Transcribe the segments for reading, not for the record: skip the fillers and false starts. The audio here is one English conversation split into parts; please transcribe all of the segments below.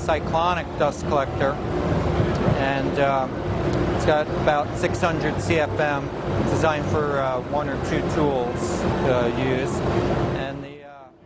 cyclonic dust collector, and it's got about 600 CFM. It's designed for one or two tools to use. And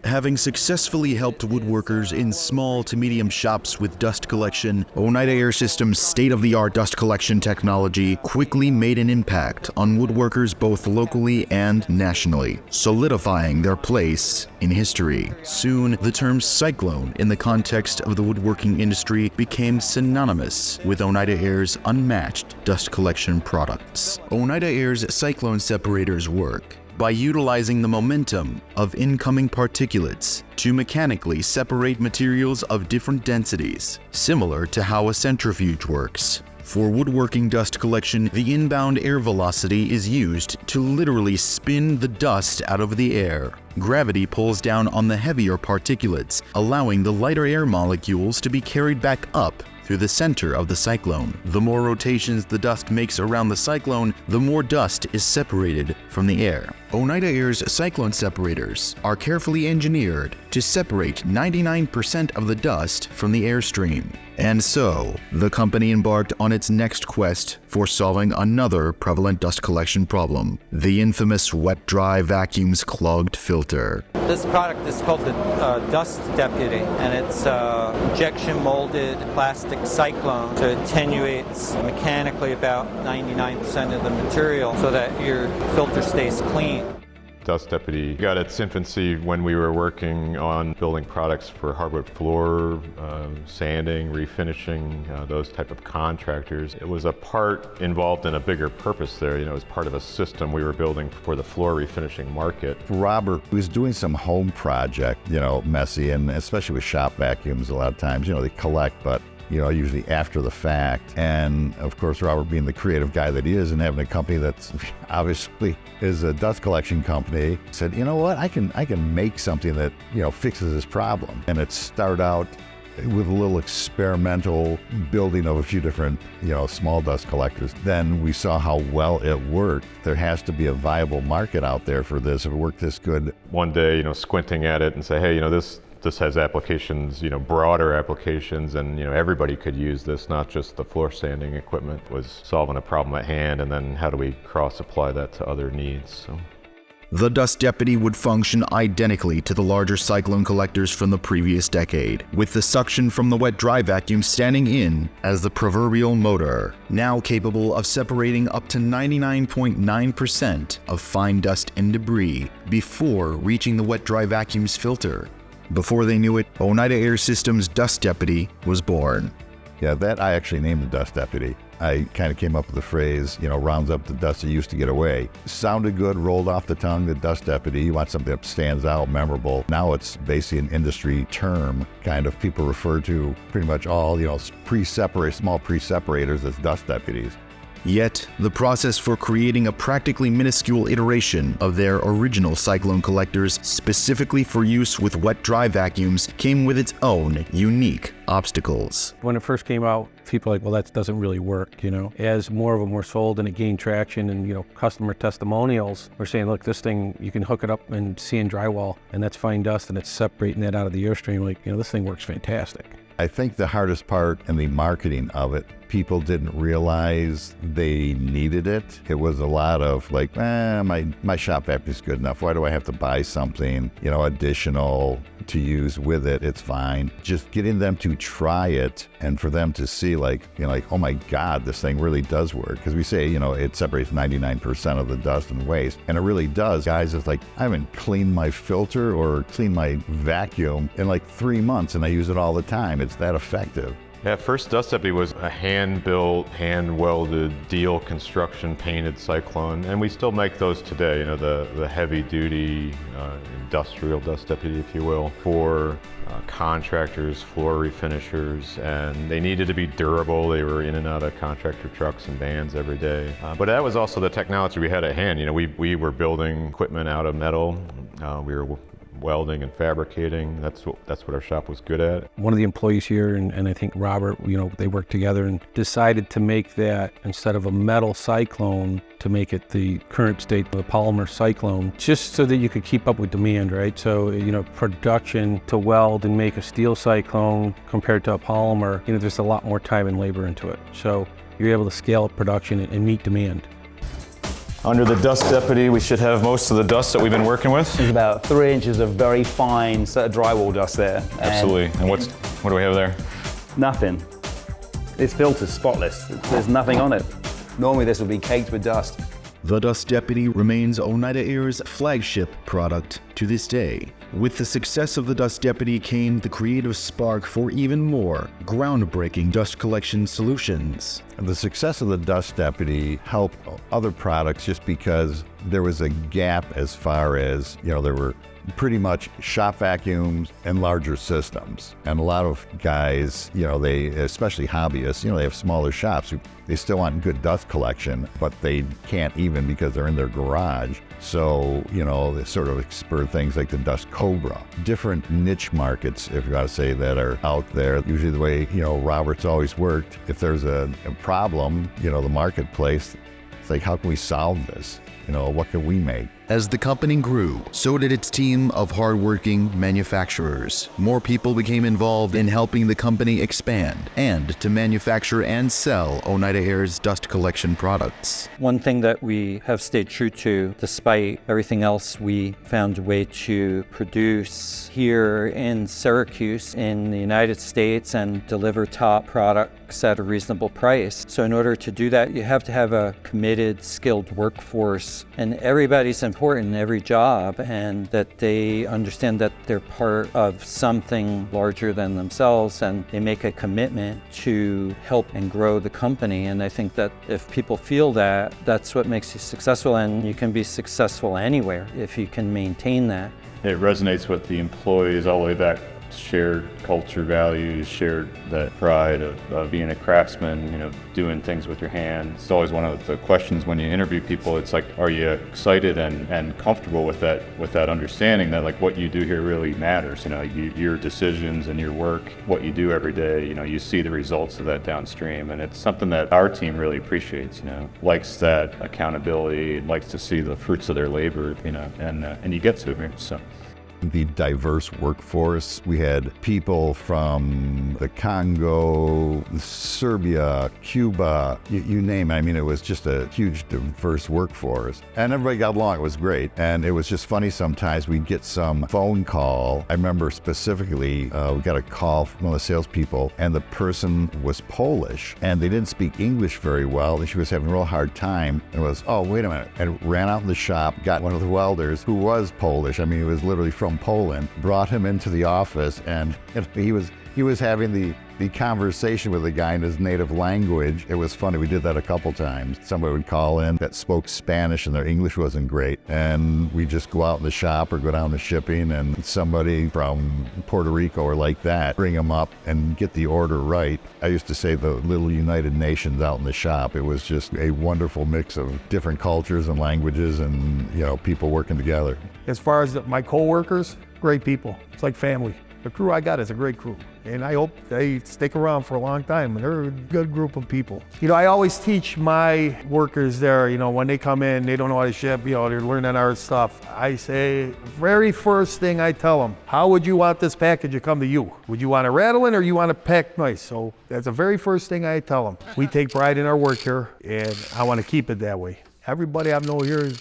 having successfully helped woodworkers in small to medium shops with dust collection, Oneida Air Systems' state-of-the-art dust collection technology quickly made an impact on woodworkers both locally and nationally, solidifying their place in history. Soon, the term cyclone in the context of the woodworking industry became synonymous with Oneida Air's unmatched dust collection products. Oneida Air's cyclone separators work by utilizing the momentum of incoming particulates to mechanically separate materials of different densities, similar to how a centrifuge works. For woodworking dust collection, the inbound air velocity is used to literally spin the dust out of the air. Gravity pulls down on the heavier particulates, allowing the lighter air molecules to be carried back up through the center of the cyclone. The more rotations the dust makes around the cyclone, the more dust is separated from the air. Oneida Air's cyclone separators are carefully engineered to separate 99% of the dust from the airstream. And so, the company embarked on its next quest for solving another prevalent dust collection problem, the infamous wet-dry vacuum's clogged filter. this product is called the Dust Deputy, and it's injection molded plastic cyclone, so it attenuates mechanically about 99% of the material so that your filter stays clean. Dust Deputy got its infancy when we were working on building products for hardwood floor, sanding, refinishing, those type of contractors. It was a part involved in a bigger purpose there. It was part of a system we were building for the floor refinishing market. Robert was doing some home project, messy, and especially with shop vacuums, a lot of times, they collect, but usually after the fact. And of course, Robert being the creative guy that he is and having a company that's obviously is a dust collection company, said, you know what, I can make something that, fixes this problem. And it started out with a little experimental building of a few different, small dust collectors. Then we saw how well it worked. There has to be a viable market out there for this if it worked this good. One day, squinting at it and say, hey, this has applications, broader applications, and everybody could use this, not just the floor sanding equipment. Was solving a problem at hand, and then how do we cross-apply that to other needs? So. The Dust Deputy would function identically to the larger cyclone collectors from the previous decade, with the suction from the wet-dry vacuum standing in as the proverbial motor, now capable of separating up to 99.9% of fine dust and debris before reaching the wet-dry vacuum's filter. Before they knew it, Oneida Air Systems' Dust Deputy was born. Yeah, that I actually named the Dust Deputy. I kind of came up with the phrase, rounds up the dust that used to get away. Sounded good, rolled off the tongue, the Dust Deputy. You want something that stands out, memorable. Now it's basically an industry term. Kind of people refer to pretty much all, small pre-separators as Dust Deputies. Yet, the process for creating a practically minuscule iteration of their original cyclone collectors specifically for use with wet-dry vacuums came with its own unique obstacles. When it first came out, people were like, well, that doesn't really work, As more of them were sold and it gained traction and, customer testimonials were saying, look, this thing, you can hook it up and sand drywall, and that's fine dust, and it's separating that out of the airstream. This thing works fantastic. I think the hardest part in the marketing of it, people didn't realize they needed it. It was a lot of like, my shop vacuum is good enough. Why do I have to buy something, additional to use with it? It's fine. Just getting them to try it and for them to see oh my God, this thing really does work. Because we say, it separates 99% of the dust and waste. And it really does. Guys, it's like, I haven't cleaned my filter or cleaned my vacuum in 3 months and I use it all the time. It's that effective. Yeah, first Dust Deputy was a hand-built, hand-welded, deal construction painted cyclone, and we still make those today, the heavy-duty industrial Dust Deputy, if you will, for contractors, floor refinishers, and they needed to be durable. They were in and out of contractor trucks and vans every day. But that was also the technology we had at hand. We were building equipment out of metal. We were welding and fabricating. That's what our shop was good at. One of the employees here, and I think Robert, they worked together and decided to make that, instead of a metal cyclone, to make it the current state of a polymer cyclone, just so that you could keep up with demand, right? So, production to weld and make a steel cyclone compared to a polymer, there's a lot more time and labor into it. So you're able to scale up production and meet demand. Under the dust deputy, we should have most of the dust that we've been working with. There's about 3 inches of very fine set of drywall dust there. Absolutely. And what do we have there? Nothing. This filter's spotless. There's nothing on it. Normally this would be caked with dust. The Dust Deputy remains Oneida Air's flagship product to this day. With the success of the Dust Deputy came the creative spark for even more groundbreaking dust collection solutions. The success of the Dust Deputy helped other products just because there was a gap as far as, there were pretty much shop vacuums and larger systems. And a lot of guys, they, especially hobbyists, they have smaller shops. They still want good dust collection, but they can't even because they're in their garage. So, they sort of spurred things like the Dust Cobra. Different niche markets, if you got to say, that are out there. Usually the way, Robert's always worked, if there's a problem, the marketplace, it's like, how can we solve this? What can we make? As the company grew, so did its team of hardworking manufacturers. More people became involved in helping the company expand and to manufacture and sell Oneida Air's dust collection products. One thing that we have stayed true to, despite everything else, we found a way to produce here in Syracuse in the United States and deliver top products at a reasonable price. So in order to do that, you have to have a committed, skilled workforce, and everybody's important in every job, and that they understand that they're part of something larger than themselves, and they make a commitment to help and grow the company. And I think that if people feel that, that's what makes you successful, and you can be successful anywhere if you can maintain that. It resonates with the employees all the way back. Shared culture values, shared that pride of being a craftsman, doing things with your hands. It's always one of the questions when you interview people. It's like, are you excited and comfortable with that understanding that like what you do here really matters? Your decisions and your work, what you do every day, you see the results of that downstream, and it's something that our team really appreciates. Likes that accountability, likes to see the fruits of their labor, and you get to it here. So. The diverse workforce. We had people from the Congo, Serbia, Cuba, you name it. I mean, it was just a huge, diverse workforce. And everybody got along. It was great. And it was just funny sometimes we'd get some phone call. I remember specifically, we got a call from one of the salespeople, and the person was Polish, and they didn't speak English very well, and she was having a real hard time. And it was, oh, wait a minute. And ran out in the shop, got one of the welders who was Polish. I mean, he was literally from Poland, brought him into the office, and he was having the conversation with the guy in his native language. It was funny. We did that a couple times. Somebody would call in that spoke Spanish and their English wasn't great, and we just go out in the shop or go down to shipping, and somebody from Puerto Rico or like that, bring them up and get the order right. I used to say the little United Nations out in the shop. It was just a wonderful mix of different cultures and languages and people working together. As far as my co-workers, great people. It's like family. The crew I got is a great crew, and I hope they stick around for a long time, and they're a good group of people. I always teach my workers there, when they come in, they don't know how to ship, they're learning our stuff. I say, very first thing I tell them, how would you want this package to come to you? Would you want it rattling or you want it packed nice? So that's the very first thing I tell them. We take pride in our work here, and I want to keep it that way. Everybody I know here,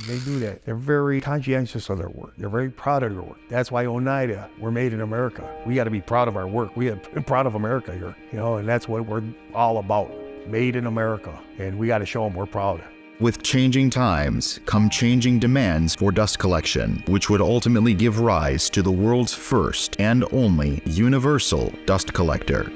they do that. They're very conscientious of their work. They're very proud of their work. That's why Oneida, we're made in America. We got to be proud of our work. We got to be proud of America here, and that's what we're all about. Made in America, and we got to show them we're proud. With changing times come changing demands for dust collection, which would ultimately give rise to the world's first and only universal dust collector.